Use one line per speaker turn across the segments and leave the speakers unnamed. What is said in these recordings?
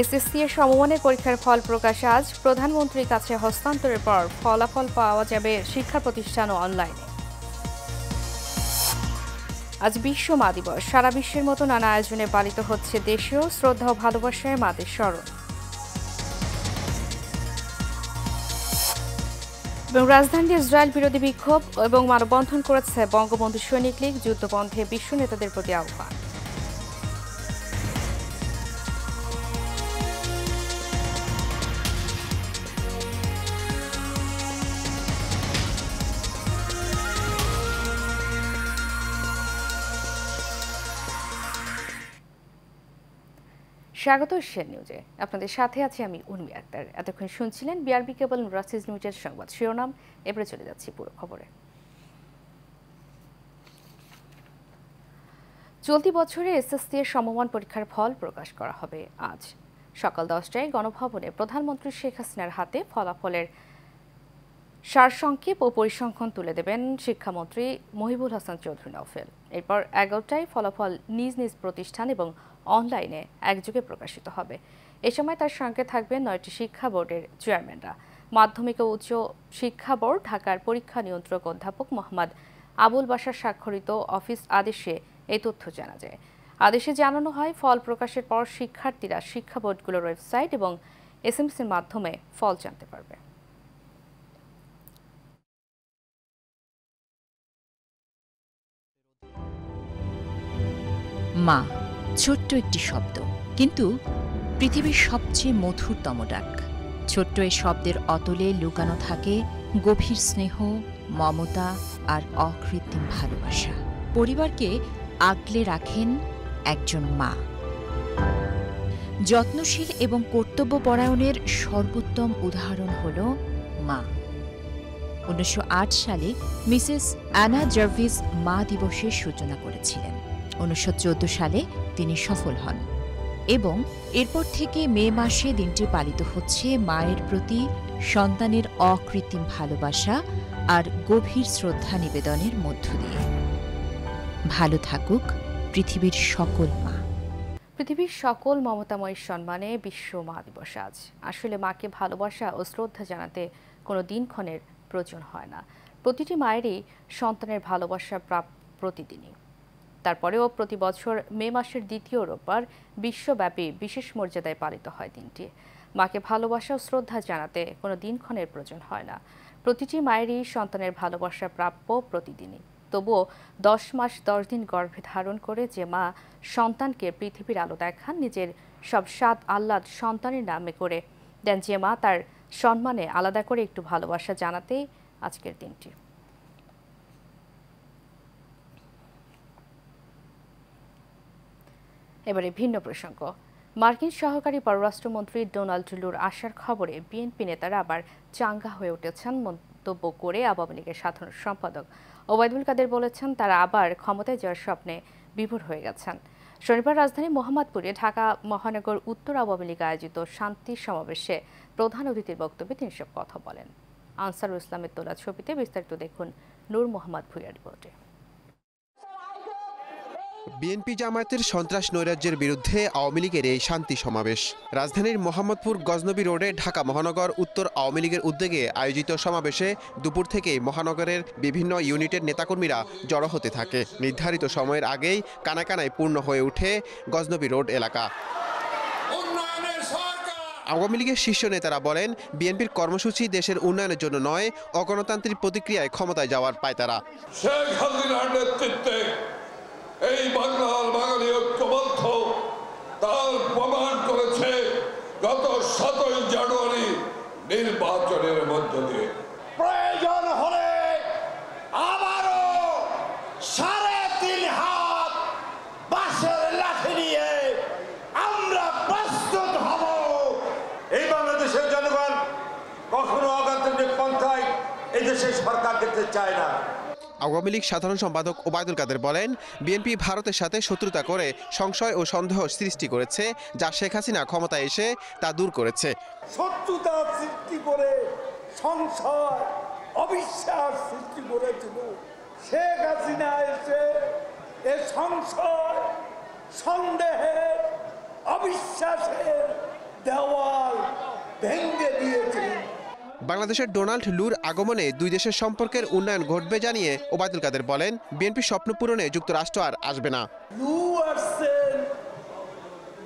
SSC এর সমমানের পরীক্ষার ফল প্রকাশ আজ। প্রধানমন্ত্রীর কাছে হস্তান্তরের পর ফলাফল পাওয়া যাবে শিক্ষা প্রতিষ্ঠান ও অনলাইনে। আজ বিশ্ব মা দিবস। সারা বিশ্বের মতো নানা আয়োজনে পালিত হচ্ছে দেশীয় শ্রদ্ধা ও ভালোবাসায় মাদের স্মরণ। এবং রাজধানীতে ইসরায়েল বিরোধী বিক্ষোভ এবং মানববন্ধন করেছে বঙ্গবন্ধু সৈনিক লীগ। যুদ্ধবন্ধে বিশ্ব নেতাদের প্রতি আহ্বান। স্বাগত এশিয়ান নিউজে। আপনাদের সাথে আছি আমি উর্মি আক্তার। এতক্ষণ শুনছিলেন বিআরবি কেবল রাসিজ নিউজের সংবাদ শিরোনাম। এবারে চলে যাচ্ছি পুরো খবরে। চলতি বছরে এসএসসি এর সমমান পরীক্ষার ফল প্রকাশ করা হবে আজ সকাল 10টায় গণভবনে প্রধানমন্ত্রী শেখ হাসিনার হাতে ফলাফলের সারসংক্ষেপ ও পরিসংখ্যান তুলে দেবেন শিক্ষামন্ত্রী মহিবুল হাসান চৌধুরী নওফেল। এরপর 11টায় ফলাফল নিজ নিজ প্রতিষ্ঠান এবং অনলাইনে একযোগে প্রকাশিত হবে। এ সময় তার সঙ্গে থাকবেন 9টি শিক্ষা বোর্ডের চেয়ারম্যানরা। মাধ্যমিক ও উচ্চ শিক্ষা বোর্ড ঢাকার পরীক্ষা নিয়ন্ত্রক অধ্যাপক মোহাম্মদ আবুল বাশার স্বাক্ষরিত অফিস আদেশে এই তথ্য জানা যায়। আদেশে জানানো হয়, ফল প্রকাশের পর শিক্ষার্থীরা শিক্ষা বোর্ডগুলোর ওয়েবসাইট এবং এসএমএসের মাধ্যমে ফল জানতে পারবে।
মা ছোট্ট একটি শব্দ, কিন্তু পৃথিবীর সবচেয়ে মধুরতম ডাক। ছোট্ট এই শব্দের অতলে লুকানো থাকে গভীর স্নেহ, মমতা আর অকৃত্রিম ভালোবাসা। পরিবারকে আগলে রাখেন একজন মা। যত্নশীল এবং কর্তব্যপরায়ণের সর্বোত্তম উদাহরণ হল মা। 1908 সালে মিসেস অ্যানা জার্ভিস মা দিবসের সূচনা করেছিলেন। 1914 সালে তিনি সফল হন এবং এরপর থেকে মে মাসে দিনটি পালিত হচ্ছে মায়ের প্রতি সন্তানের অকৃত্রিম ভালোবাসা আর গভীর শ্রদ্ধা নিবেদনের মধ্য দিয়ে। ভালো থাকুক পৃথিবীর সকল মা।
পৃথিবীর সকল মমতাময়ী সম্মানে বিশ্ব মা দিবস আজ। আসলে মাকে ভালোবাসা ও শ্রদ্ধা জানাতে কোনো দিনক্ষণের প্রয়োজন হয় না। প্রতিটি মায়েরই সন্তানের ভালোবাসা প্রাপ্য প্রতিদিনই। তারপরেও প্রতি বছর মে মাসের দ্বিতীয় রোববার বিশ্বব্যাপী বিশেষ মর্যাদায় পালিত হয় দিনটি। মাকে ভালোবাসা ও শ্রদ্ধা জানাতে কোনো দিনক্ষণের প্রয়োজন হয় না। প্রতিটি মায়েরই সন্তানের ভালোবাসা প্রাপ্য প্রতিদিনই। তবুও 10 মাস 10 দিন গর্ভে ধারণ করে যে মা সন্তানকে পৃথিবীর আলো দেখান, নিজের সব স্বাদ আহ্লাদ সন্তানের নামে করে দেন যে মা, তার সম্মানে আলাদা করে একটু ভালোবাসা জানাতেই আজকের দিনটি। এবারে ভিন্ন প্রসঙ্গ। মার্কিন সহকারী পররাষ্ট্রমন্ত্রী ডোনাল্ড ট্রুডোর আসার খবরে বিএনপি নেতারা আবার চাঙ্গা হয়ে উঠেছেন। মন্তব্য করে আওয়ামী লীগের সাধারণ সম্পাদক ওবায়দুল কাদের বলেছেন, তারা আবার ক্ষমতায় যাওয়ার স্বপ্নে বিভোর হয়ে গেছেন। শনিবার রাজধানী মোহাম্মদপুরে ঢাকা মহানগর উত্তর আওয়ামী লীগ আয়োজিত শান্তি সমাবেশে প্রধান অতিথির বক্তব্যে তিনি সব কথা বলেন। আনসারুল ইসলামের তোলা ছবিতে বিস্তারিত দেখুন নূর মোহাম্মদ ভুঁইয়ার রিপোর্টে।
বিএনপি জামায়াতের সন্ত্রাস নৈরাজ্যের বিরুদ্ধে আওয়ামী লীগের এই শান্তি সমাবেশ রাজধানীর মোহাম্মদপুর গজনবী রোডে ঢাকা মহানগর উত্তর আওয়ামী লীগের উদ্যোগে আয়োজিত সমাবেশে দুপুর থেকেই মহানগরের বিভিন্ন ইউনিটের নেতাকর্মীরা জড়ো হতে থাকে। নির্ধারিত সময়ের আগেই কানায় পূর্ণ হয়ে ওঠে গজনবী রোড এলাকা। আওয়ামী লীগের শীর্ষ নেতারা বলেন, বিএনপির কর্মসূচি দেশের উন্নয়নের জন্য নয়, অগণতান্ত্রিক প্রতিক্রিয়ায় ক্ষমতায় যাওয়ার পায়তারা।
এই বাংলার বাঙালি ঐক্যবদ্ধ তার প্রমাণ করেছে গত 7ই জানুয়ারি নির্বাচনের মধ্য দিয়ে। প্রয়োজন হলে আবারও 3.5 হাত বাঁশের লাঠি নিয়ে আমরা প্রস্তুত হব। এই বাংলাদেশের জনগণ কখনো অগণতান্ত্রিক পন্থায় এই দেশের সরকার দেখতে চায় না।
আওয়ামী লীগ সাধারণ সম্পাদক ওবায়দুল কাদের বলেন, বিএনপি ভারতের সাথে শত্রুতা করে সংশয় ও সন্দেহ সৃষ্টি করেছে, যা শেখ হাসিনা ক্ষমতায় এসে তা দূর করেছে।
শত্রুতা সৃষ্টি করে সংশয় অবিশ্বাস সৃষ্টি করেছিল। শেখ হাসিনা এসে এ সংশয়, সন্দেহের, অবিশ্বাসের দেওয়াল ভেঙে দিয়েছেন।
বাংলাদেশের ডোনাল্ড লুর আগমনে দুই দেশের সম্পর্কের উন্নয়ন ঘটবে জানিয়ে ওবায়দুল কাদের বলেন, বিএনপি স্বপ্ন পূরণে যুক্তরাষ্ট্র আর আসবে না।
লু আসছেন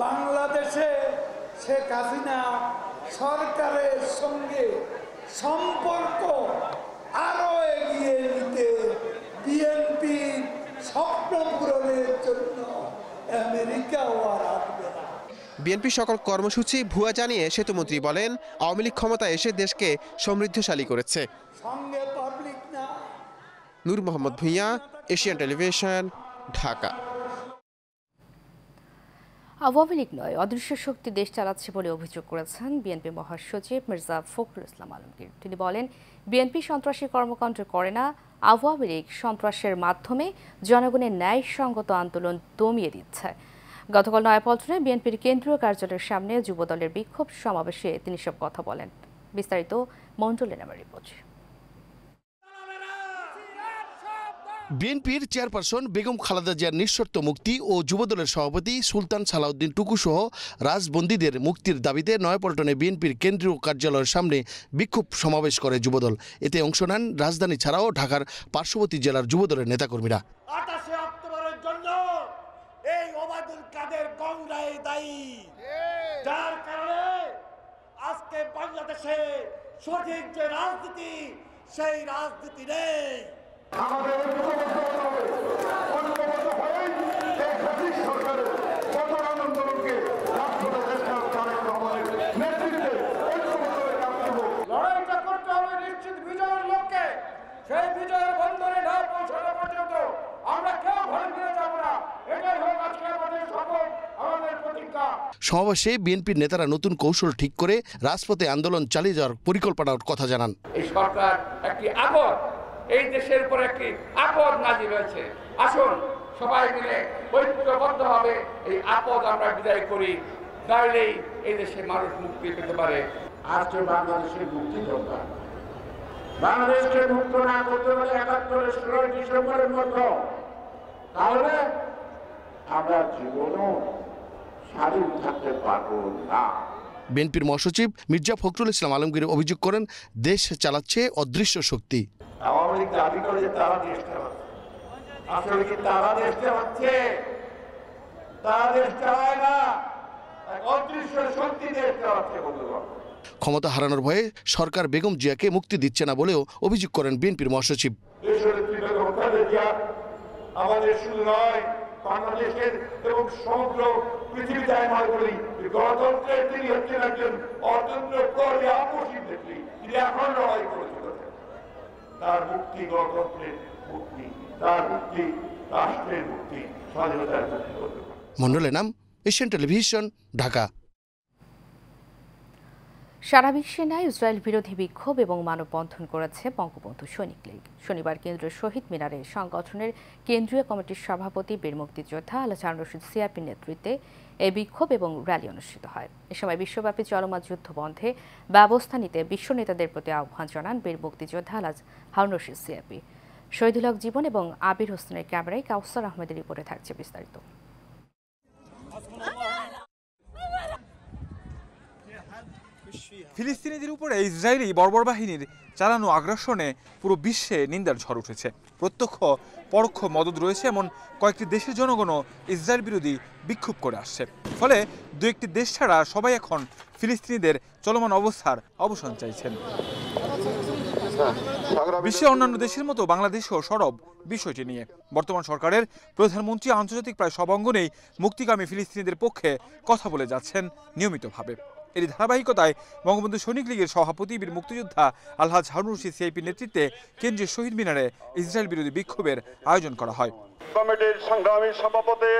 বাংলাদেশে শেখ হাসিনা সরকারের সঙ্গে সম্পর্ক আরো এগিয়ে নিতে বিএনপি স্বপ্ন পূরণের জন্য আমেরিকাও আর আসবে না।
বিএনপি সকল কর্মসূচি ভুয়া জানিয়ে সেতুমন্ত্রী বলেন, আওয়ামী লীগ ক্ষমতায় এসে দেশকে সমৃদ্ধশালী করেছে।
সঙ্গে পাবলিক না।
নূর মোহাম্মদ ভূঁইয়া, এশিয়ান টেলিভিশন, ঢাকা।
আওয়ামী লীগ নয়, অদৃশ্য শক্তি দেশ চালাচ্ছে বলে অভিযোগ করেছেন বিএনপি মহাসচিব মির্জা ফখরুল ইসলাম আলমগীর। তিনি বলেন, বিএনপি সন্ত্রাসী কর্মকাণ্ড করে না, আওয়ামী লীগ সন্ত্রাসের মাধ্যমে জনগণের ন্যায়সঙ্গত আন্দোলন দমিয়ে দিচ্ছে। গতকাল নয়াপল্টনে বিএনপির কেন্দ্রীয় কার্যালয়ের সামনে যুবদলের বিক্ষোভ সমাবেশে তিনি সব কথা বলেন। বিস্তারিত মণ্ডলের নামের রিপোর্ট।
বিএনপির চেয়ারপারসন বেগম খালেদা জিয়ার নিঃশর্ত মুক্তি ও যুবদলের সভাপতি সুলতান সালাউদ্দিন টুকু সহ রাজবন্দীদের মুক্তির দাবিতে নয়াপল্টনে বিএনপির কেন্দ্রীয় কার্যালয়ের সামনে বিক্ষোভ সমাবেশ করে যুবদল। এতে অংশ নেন রাজধানী ছাড়াও ঢাকার পার্শ্ববর্তী জেলার যুবদলের নেতাকর্মীরা।
28 অক্টোবরের জন্য এই ওবায়দুল কাদের গঙ্গায় দায়ী, যার কারণে আজকে বাংলাদেশে সঠিক যে রাজনীতি সেই রাজনীতি নেই।
আমাদের সরকারের আন্দোলনকে
লড়াইটা করতে হবে নিশ্চিত বিজয়ের লক্ষ্যে। সেই বিজয়ের বন্ধনে না পৌঁছানো পর্যন্ত আমরা কেউ ঘরে ফিরে যাব না। এটাই হোক আজকে আমাদের শপথ, আমাদের প্রতিজ্ঞা।
সমাবেশে বিএনপির নেতারা নতুন কৌশল ঠিক করে রাজপথে আন্দোলন চালিয়ে যাওয়ার পরিকল্পনার কথা জানান।
এই সরকার একটি আপদ, এই দেশের উপর একটি আপদ নাজিল হয়েছে। আসুন সবাই মিলে ঐক্যবদ্ধভাবে এই আপদ আমরা বিদায় করি, তাহলেই এই দেশের মানুষ মুক্তি পেতে পারে।
আজকে বাংলাদেশের মুক্তি দরকার। বাংলাদেশকে মুক্ত না করতে পারে ৭১-এর ১৬ ডিসেম্বরের মতো, তাহলে আমরা জীবনও স্বাধীন থাকতে পারবো না।
বিএনপির মহাসচিব মির্জা ফখরুল ইসলাম আলমগীর অভিযোগ করেন, দেশ চালাচ্ছে অদৃশ্য শক্তি।
আওয়ামী লীগ দাবি করে যে তারা দেশ চালাচ্ছে, আসলে কি তারা দেশ চালাচ্ছে? তারা দেশ চালায় না, অদৃশ্য শক্তি দেশ চালাচ্ছে। বন্ধুগণ,
ক্ষমতা হারানোর ভয়ে সরকার বেগম জিয়াকে মুক্তি দিচ্ছে না বলেও অভিযোগ করেন বিএনপির মহাসচিব।
আমাদের শুধু নয়, বাংলাদেশের এবং সমগ্র পৃথিবীতে আমি মনে করি গণতন্ত্রের তিনি হচ্ছেন একজন অতন্ত্র প্রহরী আপসীন ব্যক্তি। তিনি এখন লড়াই করে চলেছেন। তার মুক্তি গণতন্ত্রের মুক্তি, তার মুক্তি রাষ্ট্রের মুক্তি, স্বাধীনতার মুক্তি।
মণ্ডলের নাম, এশিয়ান টেলিভিশন, ঢাকা।
সারা বিশ্বে ন্যায় ইসরায়েল বিরোধী বিক্ষোভ এবং মানববন্ধন করেছে বঙ্গবন্ধু সৈনিক লীগ। শনিবার কেন্দ্রীয় শহীদ মিনারে সংগঠনের কেন্দ্রীয় কমিটির সভাপতি বীর মুক্তিযোদ্ধা আলহাজ হারুন রশিদ সিআরপির নেতৃত্বে এই বিক্ষোভ এবং র্যালি অনুষ্ঠিত হয়। এ সময় বিশ্বব্যাপী চলমান যুদ্ধ বন্ধে ব্যবস্থা নিতে বিশ্ব নেতাদের প্রতি আহ্বান জানান বীর মুক্তিযোদ্ধা আলহাজ হারুন রশিদ সিআরপি। শহীদুল হক জীবন এবং আবির হোসেনের ক্যামেরায় কাউসার আহমেদের রিপোর্টে থাকছে বিস্তারিত।
ফিলিস্তিনিদের উপরে ইসরায়েলি বর্বর বাহিনীর চালানো আগ্রাসনে পুরো বিশ্বে নিন্দার ঝড় উঠেছে। প্রত্যক্ষ পরোক্ষ মদদ রয়েছে এমন কয়েকটি দেশের জনগণও ইসরায়েল বিরোধী বিক্ষোভ করে আসছে। ফলে দু একটি দেশ ছাড়া সবাই এখন ফিলিস্তিনিদের চলমান অবস্থার অবসান চাইছেন। বিশ্বের অন্যান্য দেশের মতো বাংলাদেশও সরব বিষয়টি নিয়ে। বর্তমান সরকারের প্রধানমন্ত্রী আন্তর্জাতিক প্রায় সব অঙ্গনেই মুক্তিকামী ফিলিস্তিনিদের পক্ষে কথা বলে যাচ্ছেন নিয়মিতভাবে। এর ধারাবাহিকতায় বঙ্গবন্ধু সৈনিক লীগের সভাপতি বীর মুক্তিযোদ্ধা আলহাজ হারুন রশিদ সিআইপির নেতৃত্বে কেন্দ্রীয় শহীদ মিনারে ইসরায়েল বিরোধী বিক্ষোভের আয়োজন করা হয়।
কমিটির সংগ্রামী সভাপতি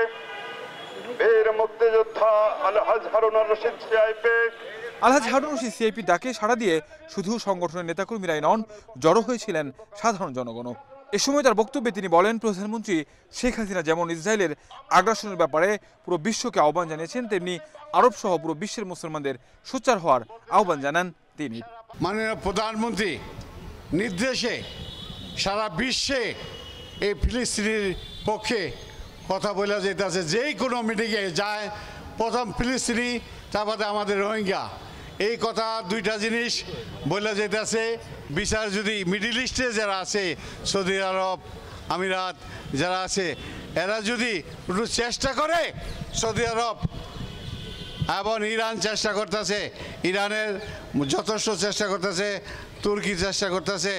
বীর মুক্তিযোদ্ধা আলহাজ হারুন রশিদ সিআইপি
আলহাজ হারুন রশিদ সিআইপির ডাকে সাড়া দিয়ে শুধু সংগঠনের নেতাকর্মীরাই নন, জড়ো হয়েছিলেন সাধারণ জনগণও। এ সময় তার বক্তব্যে তিনি বলেন, প্রধানমন্ত্রী শেখ হাসিনা যেমন ইসরায়েলের আগ্রাসনের ব্যাপারে পুরো বিশ্বকে আহ্বান জানিয়েছেন, তেমনি আরব সহ পুরো বিশ্বের মুসলমানদের সোচ্চার হওয়ার আহ্বান জানান তিনি।
মাননীয় প্রধানমন্ত্রী নির্দেশে সারা বিশ্বে এই ফিলিস্তিনির পক্ষে কথা বলা যেতেছে। যেই কোনো মিটিংয়ে যায় প্রথম ফিলিস্তিনি তারপরে আমাদের রোহিঙ্গা। এই কথা দুইটা জিনিস বলে যেতেছে। বিচার যদি মিডল ইস্টে যারা আছে, সৌদি আরব, আমিরাত যারা আছে, এরা যদি একটু চেষ্টা করে, সৌদি আরব এবং ইরান চেষ্টা করতেছে, ইরানের যথেষ্ট চেষ্টা করতেছে, তুর্কি চেষ্টা করতেছে,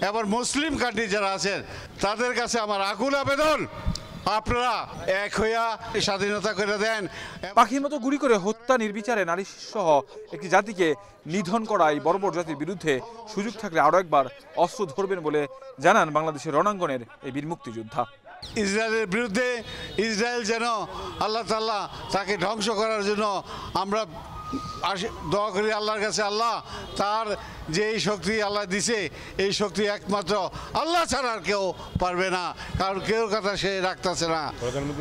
এবার মুসলিম কান্ট্রি যারা আছেন তাদের কাছে আমার আকুল আবেদন, আপনারা এক হইয়া স্বাধীনতা করে দেন।
পাখির মতো গুলি করে হত্যা, নির্বিচারে নারী সহ একটি জাতিকে নিধন করা এই বর্বর জাতির বিরুদ্ধে সুযোগ থাকলে আরও একবার অস্ত্র ধরবেন বলে জানান বাংলাদেশের রণাঙ্গনের এই বীর মুক্তিযোদ্ধা।
ইসরায়েলের বিরুদ্ধে ইসরায়েল যেন আল্লাহ তাআলা তাকে ধ্বংস করার জন্য আমরা দোয়া করি আল্লাহর কাছে। আল্লাহ তার যে এই শক্তি আল্লাহ দিছে, এই শক্তি একমাত্র আল্লাহ ছাড়া আর কেউ পারবে না, কারণ কেউ কথা সে রাখতেছে না।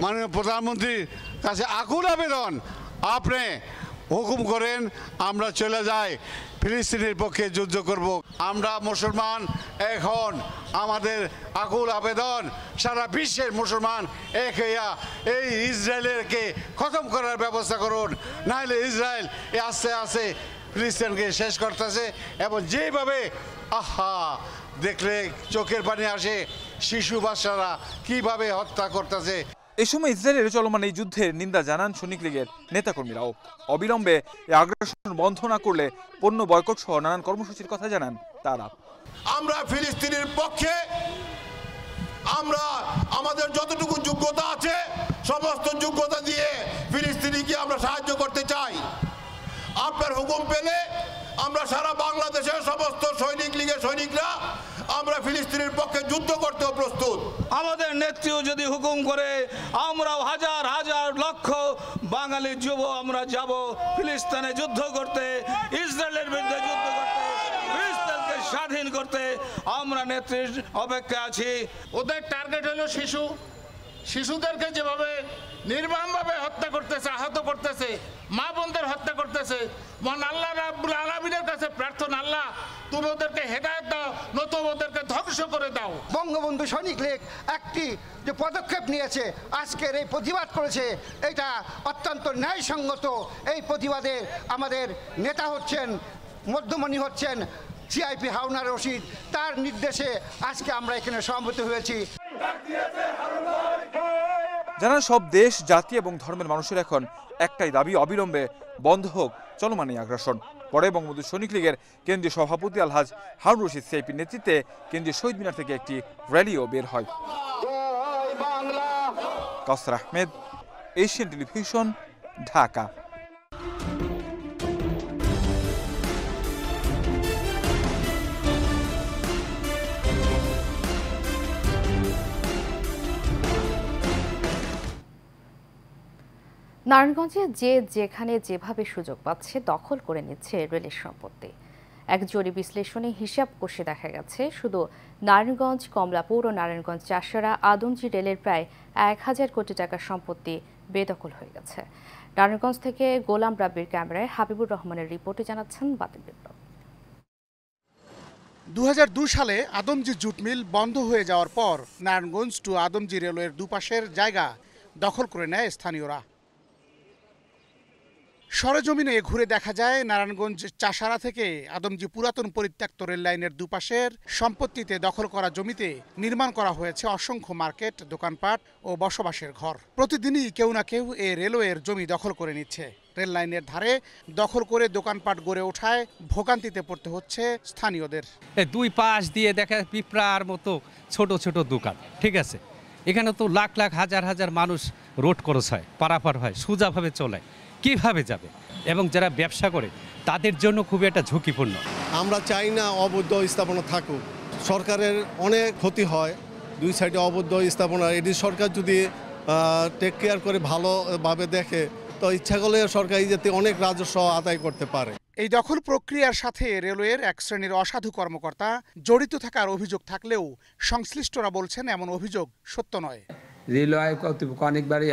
মাননীয় প্রধানমন্ত্রীর কাছে আকুল আবেদন, আপনি হুকুম করেন আমরা চলে যাই, ফিলিস্তিনের পক্ষে যুদ্ধ করব। আমরা মুসলমান, এখন আমাদের আকুল আবেদন সারা বিশ্বের মুসলমান এক হইয়া এই ইসরায়েলকে খতম করার ব্যবস্থা করুন, নাহলে ইসরায়েল আস্তে আস্তে ফিলিস্তিনকে শেষ করতেছে। এবং যেভাবে আহা দেখলে চোখের পানি আসে, শিশু বাচ্চারা কিভাবে হত্যা করতেছে।
এ সময় ইসরায়েলের চলমান এই যুদ্ধের নিন্দা জানান সৈনিক লীগের নেতাকর্মীরাও। অবিলম্বে এই আগ্রাসন বন্ধ না করলে পণ্য বয়কট সহ নানান কর্মসূচির কথা জানান তারা।
আমরা ফিলিস্তিনের পক্ষে, আমরা আমাদের যতটুকু যোগ্যতা আছে সমস্ত যোগ্যতা দিয়ে ফিলিস্তিনিকে আমরা সাহায্য করতে চাই। আপনার হুকুম পেলে আমরা সারা বাংলাদেশের সমস্ত সৈনিক লীগের সৈনিকরা আমরা ফিলিস্তিনের পক্ষে যুদ্ধ করতেও প্রস্তুত।
আমাদের নেত্রীও যদি হুকুম করে আমরাও হাজার হাজার লক্ষ বাঙালি যুব আমরা যাব ফিলিস্তিনে যুদ্ধ করতে, ইসরায়েলের বিরুদ্ধে যুদ্ধ করতে, ফিলিস্তিনকে স্বাধীন করতে। আমরা নেত্রীর অপেক্ষা আছি।
ওদের টার্গেট হলো শিশু, শিশুদেরকে যেভাবে নির্মমভাবে হত্যা করতেছে, আহত করতেছে, মা বোনদের হত্যা করতেছে। মহান আল্লাহ রাব্বুল আলামিনের কাছে প্রার্থনা, আল্লাহ তুমি ওদেরকে হেদায়েত দাও, নতুবা ওদেরকে ধ্বংস করে দাও।
বঙ্গবন্ধু সৈনিক লীগ একটি যে পদক্ষেপ নিয়েছে, আজকের এই প্রতিবাদ করেছে, এটা অত্যন্ত ন্যায়সঙ্গত। এই প্রতিবাদে আমাদের নেতা হচ্ছেন, মধ্যমণি হচ্ছেন সিআইপি হারুন রশিদ, তার নির্দেশে আজকে আমরা এখানে সমবেত হয়েছি।
যারা সব দেশ, জাতি এবং ধর্মের মানুষের এখন একটাই দাবি, অবিলম্বে বন্ধ হোক চলমান এই আগ্রাসন। পরে বঙ্গবন্ধু সৈনিক লীগের কেন্দ্রীয় সভাপতি আলহাজ হারুন রশিদ সিআইপির নেতৃত্বে কেন্দ্রীয় শহীদ মিনার থেকে একটি র্যালিও বের হয়। কাউসার আহমেদ, এশিয়ান টেলিভিশন, ঢাকা।
নারায়ণগঞ্জে যে যেখানে যেভাবে সুযোগ পাচ্ছে দখল করে নিচ্ছে রেলের সম্পত্তি। এক জরিপ বিশ্লেষণে হিসাব কষে দেখা গেছে শুধু নারায়ণগঞ্জ, কমলাপুর ও নারায়ণগঞ্জ চাষারা আদমজি রেলের প্রায় 1000 কোটি টাকার সম্পত্তি বেদখল হয়ে গেছে। নারায়ণগঞ্জ থেকে গোলাম রাব্বির ক্যামেরায় হাবিবুর রহমানের রিপোর্টে জানাচ্ছেন বাতিল বিপ্লব।
2002 সালে আদমজি জুট মিল বন্ধ হয়ে যাওয়ার পর নারায়ণগঞ্জ টু আদমজি রেলওয়ের দুপাশের জায়গা দখল করে নেয় স্থানীয়রা। সরেজমিনে ঘুরে দেখা যায় নারায়ণগঞ্জ চাষারা থেকে আদমজি পুরাতন পরিত্যক্ত রেল লাইনের দুপাশের সম্পত্তিতে দখল করা জমিতে নির্মাণ করা হয়েছে অসংখ্য মার্কেট, দোকানপাট ও বসবাসের ঘর। প্রতিদিনই কেউ না কেউ এই রেলওয়ের জমি দখল করে নিচ্ছে। রেল লাইনের ধারে দখল করে দোকানপাট গড়ে ওঠায় ভোগান্তিতে পড়তে হচ্ছে স্থানীয়দের।
দুই পাশ দিয়ে দেখা পিঁপড়ার মতো ছোট ছোট দোকান, ঠিক আছে, এখানে তো লাখ লাখ হাজার হাজার মানুষ রোড ক্রস হয়, পারাপার হয়, সোজাভাবে চলে, কিভাবে যাবে? এবং যারা ব্যবসা করে তাদের জন্য খুবই একটা ঝুঁকিপূর্ণ।
আমরা চাই না অবৈধ স্থাপনা থাকুক। সরকারের অনেক ক্ষতি হয় দুই সাইডে অবৈধ স্থাপনা। এটি সরকার যদি টেক কেয়ার করে ভালোভাবে দেখে তো ইচ্ছা করলে সরকার যাতে অনেক রাজস্ব আদায় করতে পারে।
এই দখল প্রক্রিয়ার সাথে রেলওয়ের এক শ্রেণীর অসাধু কর্মকর্তা জড়িত থাকার অভিযোগ থাকলেও সংশ্লিষ্টরা বলছেন এমন অভিযোগ সত্য নয়।
রেলওয়ে কর্তৃপক্ষ অনেকবারই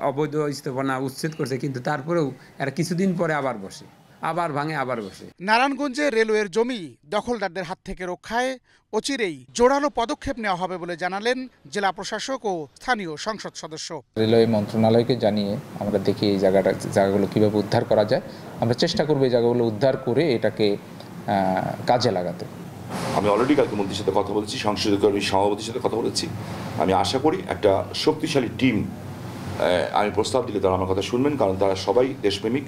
অবৈধ স্থাপনা উচ্ছেদ করছে, কিন্তু তারপরেও এরা কিছুদিন পরে আবার বসে। আবার ভাঙে আবার বসে।
নারায়ণগঞ্জে রেলওয়ের জমি দখলদারদের হাত থেকে রক্ষায় অচিরেই জোরালো পদক্ষেপ নেওয়া হবে বলে জানালেন জেলা প্রশাসক ও স্থানীয় সংসদ সদস্য।
রেলওয়ে মন্ত্রণালয়কে জানিয়ে আমরা দেখি এই জায়গাগুলো কীভাবে উদ্ধার করা যায়। আমরা চেষ্টা করবো এই জায়গাগুলো উদ্ধার করে এটাকে কাজে লাগাতে।
আমি অলরেডি কালকে মন্ত্রীর সাথে কথা বলেছি, সংসদীয় কর্মী সভাপতির সাথে কথা বলেছি। আমি আশা করি একটা শক্তিশালী টিম আমি প্রস্তাব দিলে তারা আমার কথা শুনবেন, কারণ তারা সবাই দেশপ্রেমিক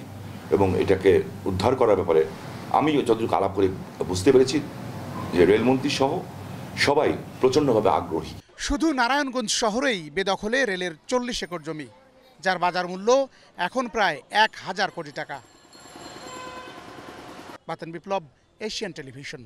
এবং এটাকে উদ্ধার করার ব্যাপারে আমি যতটুকু আলাপ করে বুঝতে পেরেছি যে রেলমন্ত্রী সহ সবাই প্রচণ্ডভাবে আগ্রহী।
শুধু নারায়ণগঞ্জ শহরেই বেদখলে রেলের 40 একর জমি, যার বাজার মূল্য এখন প্রায় 1000 কোটি টাকা। বাতেন বিপ্লব, এশিয়ান টেলিভিশন।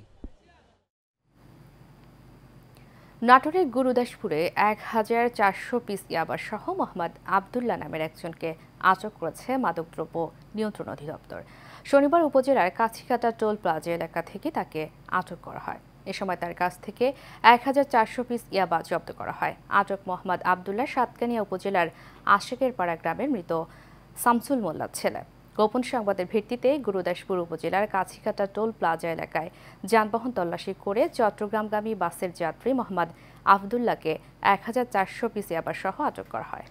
নাটোরের গুরুদাসপুরে 1400 পিস ইয়াবা সহ মোহাম্মদ আবদুল্লাহ নামের একজনকে আটক করেছে মাদকদ্রব্য নিয়ন্ত্রণ অধিদপ্তর। শনিবার উপজেলার কাছিকাটা টোল প্লাজা এলাকা থেকে তাকে আটক করা হয়। এ সময় তার কাছ থেকে 1400 পিস ইয়াবা জব্দ করা হয়। আটক মোহাম্মদ আবদুল্লাহ সাতকানিয়া উপজেলার আশেকের পাড়া গ্রামের মৃত শামসুল মোল্লার ছেলে। গোপন সংবাদের ভিত্তিতে গুরুদাসপুর উপজেলার কাছিকাটা টোল প্লাজা এলাকায় যানবাহন তল্লাশি করে চট্টগ্রামগামী বাসের যাত্রী মোহাম্মদ আবদুল্লাহকে 1400 পিস ইয়াবা সহ আটক করা হয়।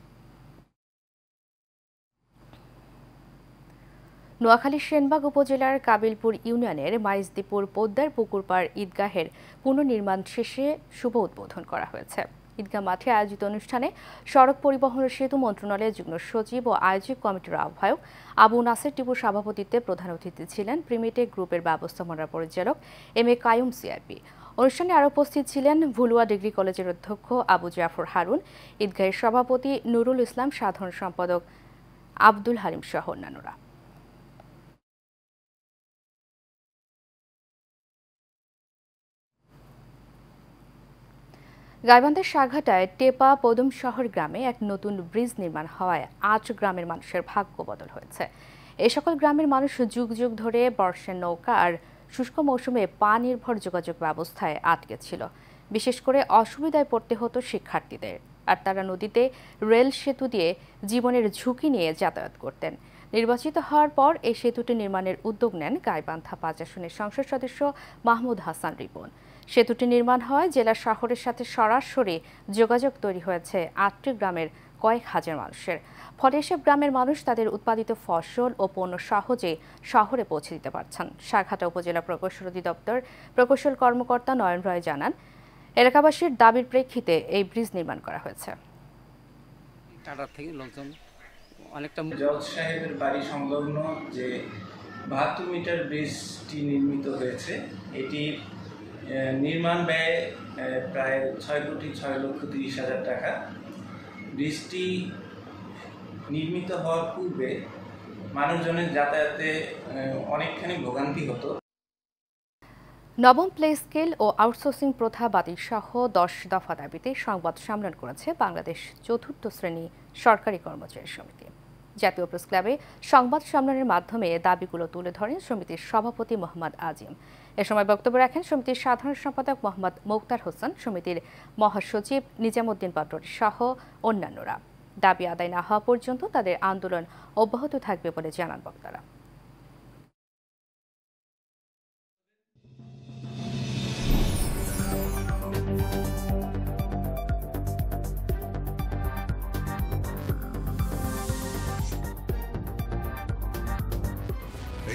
নোয়াখালীর সেনবাগ উপজেলার কাবিলপুর ইউনিয়নের মাইজদীপুর পোদ্দার পুকুরপাড় ঈদগাহের পুনর্নির্মাণ শেষে শুভ উদ্বোধন করা হয়েছে। ঈদগাহ মাঠে আয়োজিত অনুষ্ঠানে সড়ক পরিবহন ও সেতু মন্ত্রণালয়ের যুগ্ম সচিব ও আয়োজক কমিটির আহ্বায়ক আবু নাসের টিপুর সভাপতিত্বে প্রধান অতিথি ছিলেন প্রিমেটেক গ্রুপের ব্যবস্থাপনা পরিচালক এম এ কায়ুম সিআরপি। অনুষ্ঠানে আরও উপস্থিত ছিলেন ভুলুয়া ডিগ্রি কলেজের অধ্যক্ষ আবু জাফর হারুন, ঈদগাহের সভাপতি নুরুল ইসলাম, সাধারণ সম্পাদক আব্দুল হালিম সহ অন্যান্যরা। গাইবান্ধার সাঘাটায় টেপা পদুম শহর গ্রামে এক নতুন ব্রিজ নির্মাণ হওয়ায় 8 গ্রামের মানুষের ভাগ্য বদল হয়েছে। এই সকল গ্রামের মানুষ যুগ যুগ ধরে বর্ষার নৌকা আর শুষ্ক মৌসুমে পা নির্ভর যোগাযোগ ব্যবস্থায় আটকে ছিল। বিশেষ করে অসুবিধায় পড়তে হতো শিক্ষার্থীদের, আর তারা নদীতে রেল সেতু দিয়ে জীবনের ঝুঁকি নিয়ে যাতায়াত করতেন। নির্বাচিত হওয়ার পর এই সেতুটি নির্মাণের উদ্যোগ নেন গাইবান্ধা 5 আসনের সংসদ সদস্য মাহমুদ হাসান রিপন। সেতুটি নির্মাণ হয় জেলা শহরের সাথে সরাসরি যোগাযোগ তৈরি হয়েছে 8টি গ্রামের কয়েক হাজার মানুষের। ফলে এসব গ্রামের মানুষ তাদের উৎপাদিত ফসল ও পণ্য সহজে শহরে পৌঁছে দিতে পারছেন। সাঘাটা উপজেলা প্রকৌশল অধিদপ্তর প্রকৌশল কর্মকর্তা নয়ন রায় জানান, এলাকাবাসীর দাবির প্রেক্ষিতে এই ব্রিজ নির্মাণ করা হয়েছে।
টাটার থেকে লোকজন অনেকটা জজ সাহেবের বাড়ি সংলগ্ন যে 72 মিটার ব্রিজটি নির্মিত হয়েছে, এটি নির্মাণ ব্যয় প্রায় 6,6,30,000 টাকা। ব্রিজটি নির্মিত হওয়ার পূর্বে মানুষজনের যাতায়াতে অনেকখানি ভোগান্তি হতো।
নবম প্লে স্কেল ও আউটসোর্সিং প্রথা বাতিল সহ 10 দফা দাবিতে সংবাদ সম্মেলন করেছে বাংলাদেশ চতুর্থ শ্রেণী সরকারি কর্মচারী সমিতি। জাতীয় প্রেস ক্লাবে সংবাদ সম্মেলনের মাধ্যমে দাবিগুলো তুলে ধরেন সমিতির সভাপতি মোহাম্মদ আজিম। এ সময় বক্তব্য রাখেন সমিতির সাধারণ সম্পাদক মোহাম্মদ মোক্তার হোসেন, সমিতির মহাসচিব নিজামুদ্দিন পাটোয়ারি সহ অন্যান্যরা। দাবি আদায় না হওয়া পর্যন্ত তাদের আন্দোলন অব্যাহত থাকবে বলে জানান বক্তারা।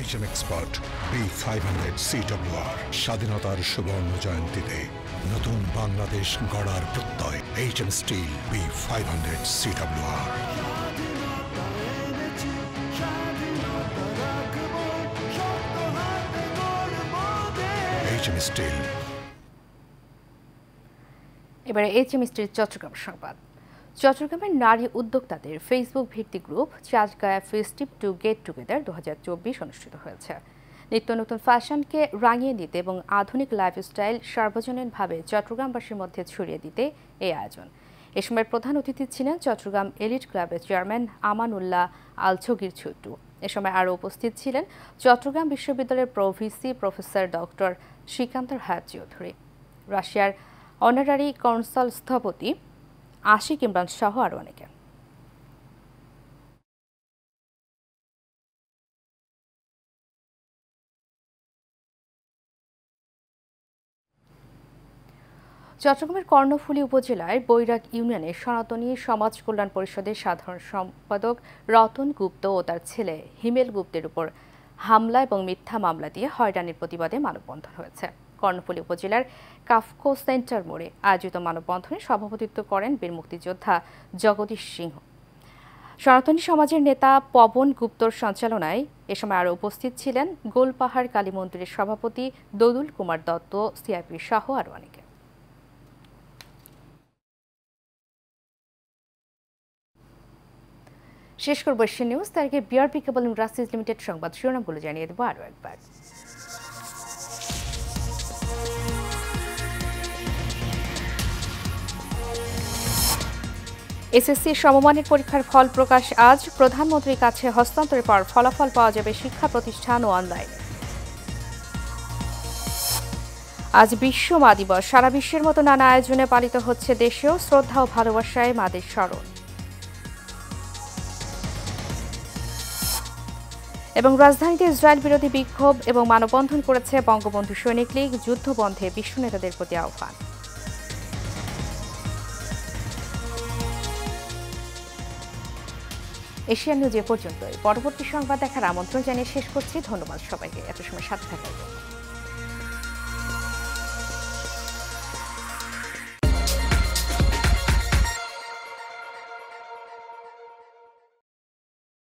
HM Expert B500 CWR স্বাধীনতার সুবর্ণ জয়ন্তীতে নতুন বাংলাদেশ গড়ার প্রত্যয়। HM Steel B500 CWR। HM Steel।
এবারে HM Steel চট্টগ্রাম সংবাদ। চট্টগ্রামের নারী উদ্যোক্তাদের ফেসবুক ভিত্তিক group Chatgaiya festive to get together 2024 অনুষ্ঠিত হয়েছে। নিত্য নতুন ফ্যাশনকে রাঙিয়ে দিতে এবং আধুনিক লাইফস্টাইল সার্বজনীনভাবে চট্টগ্রামবাসীর মধ্যে ছড়িয়ে দিতে এই আয়োজন। এ সময় প্রধান অতিথি ছিলেন চট্টগ্রাম এলিট ক্লাবের চেয়ারম্যান আমানুল্লাহ আলছগির ছুট্টু। এ সময় আরও উপস্থিত ছিলেন চট্টগ্রাম বিশ্ববিদ্যালয়ের প্রভিসি প্রফেসর ডক্টর শ্রীকান্তর হায়াত চৌধুরী, রাশিয়ার অনারারি কনসাল স্থপতি আশিক ইমরান সহ আরও অনেকে। চট্টগ্রামের কর্ণফুলী উপজেলার বৈরাগ ইউনিয়নের সনাতনী সমাজ কল্যাণ পরিষদের সাধারণ সম্পাদক রতন গুপ্ত ও তার ছেলে হিমেল গুপ্তের উপর হামলা এবং মিথ্যা মামলা দিয়ে হয়রানির প্রতিবাদে মানববন্ধন হয়েছে। কর্ণফুলী উপজেলার কাফকো সেন্টার মোড়ে আয়োজিত মানববন্ধনে সভাপতিত্ব করেন বীর মুক্তিযোদ্ধা জগদীশ সিংহ। সনাতনী সমাজের নেতা পবন গুপ্তর সঞ্চালনায় এ সময় আরও উপস্থিত ছিলেন গোলপাহাড় কালী মন্দিরের সভাপতি দদুল কুমার দত্ত, সিআইপি সহ আরও অনেকে। শেষ করব এশিয়ান নিউজ। তার আগে বিআরপি কেবল ইন্ডাস্ট্রিজ লিমিটেড সংবাদ শিরোনামগুলো জানিয়ে দেবো আরও একবার। এসএসসি সমমানের পরীক্ষার ফল প্রকাশ আজ। প্রধানমন্ত্রীর কাছে হস্তান্তরের পর ফলাফল পাওয়া যাবে শিক্ষা প্রতিষ্ঠান ও অনলাইনে। আজ বিশ্ব মা দিবস। সারা বিশ্বের মতো নানা আয়োজনে পালিত হচ্ছে দেশেও। শ্রদ্ধা ও ভালোবাসায় মাদের স্মরণ। এবং রাজধানীতে ইসরায়েল বিরোধী বিক্ষোভ এবং মানববন্ধন করেছে বঙ্গবন্ধু সৈনিক লীগ। যুদ্ধবন্ধে বিশ্ব নেতাদের প্রতি আহ্বান। এশিয়ান নিউজ এ পর্যন্তই। পরবর্তী সংবাদ দেখার আমন্ত্রণ জানিয়ে শেষ করছি। ধন্যবাদ সবাইকে এত সময় সাথে থাকার জন্য।